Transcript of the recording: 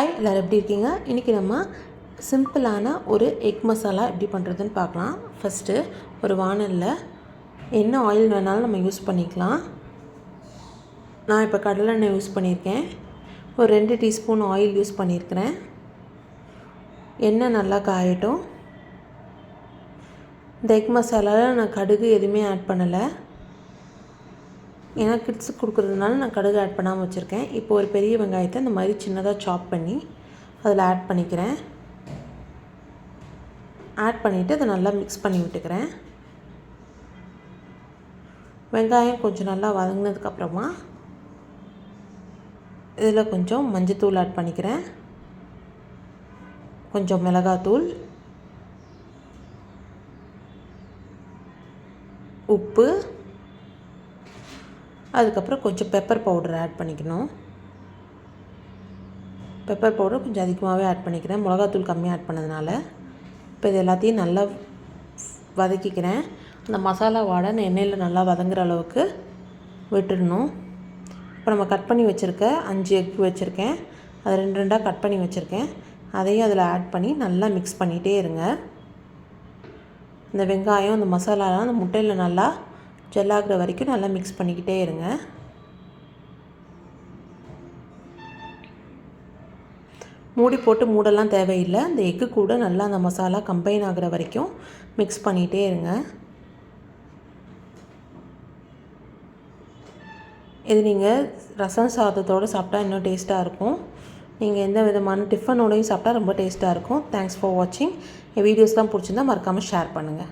Hi, எல்லோரும் எப்படி இருக்கீங்க? இன்றைக்கி நம்ம சிம்பிளான ஒரு எக் மசாலா எப்படி பண்ணுறதுன்னு பார்க்கலாம். ஃபஸ்ட்டு ஒரு வானலில் என்ன ஆயில் வேணாலும் நம்ம யூஸ் பண்ணிக்கலாம். நான் இப்போ கடலெண்ணெய் யூஸ் பண்ணியிருக்கேன். ஒரு 2 டீஸ்பூன் ஆயில் யூஸ் பண்ணியிருக்கிறேன். எண்ணெய் நல்லா காயட்டும். இந்த எக் மசாலாவில் நான் கடுகு எதுவுமே ஆட் பண்ணலை. ஏன்னா கிட்ஸுக்கு கொடுக்குறதுனால நான் கடுகு ஆட் பண்ணாமல் வச்சுருக்கேன். இப்போ ஒரு பெரிய வெங்காயத்தை இந்த மாதிரி சின்னதாக சாப் பண்ணி அதில் ஆட் பண்ணிக்கிறேன். ஆட் பண்ணிவிட்டு அதை நல்லா மிக்ஸ் பண்ணி விட்டுக்கிறேன். வெங்காயம் கொஞ்சம் நல்லா வதங்கினதுக்கப்புறமா இதில் கொஞ்சம் மஞ்சத்தூள் ஆட் பண்ணிக்கிறேன், கொஞ்சம் மிளகாத்தூள், உப்பு, அதுக்கப்புறம் கொஞ்சம் பெப்பர் பவுடர் ஆட் பண்ணிக்கணும். பெப்பர் பவுடர் கொஞ்சம் அதிகமாகவே ஆட் பண்ணிக்கிறேன், மிளகாத்தூள் கம்மியாக ஆட் பண்ணதுனால. இப்போ இது எல்லாத்தையும் நல்லா வதக்கிக்கிறேன். அந்த மசாலா வாடை எண்ணெயில் நல்லா வதங்குற அளவுக்கு விட்டுடணும். இப்போ நம்ம கட் பண்ணி வச்சுருக்க 5 எக் வச்சுருக்கேன், அதை 2 கட் பண்ணி வச்சுருக்கேன். அதையும் அதில் ஆட் பண்ணி நல்லா மிக்ஸ் பண்ணிகிட்டே இருங்க. இந்த வெங்காயம் இந்த மசாலாலாம் அந்த முட்டையில் நல்லா ஜெல்லாகிற வரைக்கும் நல்லா மிக்ஸ் பண்ணிக்கிட்டே இருங்க. மூடி போட்டு மூடலாம் தேவையில்லை. அந்த எக்கு கூட நல்லா அந்த மசாலா கம்பைன் ஆகிற வரைக்கும் மிக்ஸ் பண்ணிகிட்டே இருங்க. இது நீங்கள் ரசம் சாதத்தோடு சாப்பிட்டா இன்னும் டேஸ்ட்டாக இருக்கும். நீங்கள் எந்த விதமான டிஃபனோடையும் சாப்பிட்டா ரொம்ப டேஸ்ட்டாக இருக்கும். தேங்க்ஸ் ஃபார் வாட்சிங். என் வீடியோஸ்லாம் பிடிச்சிருந்தா மறக்காமல் ஷேர் பண்ணுங்கள்.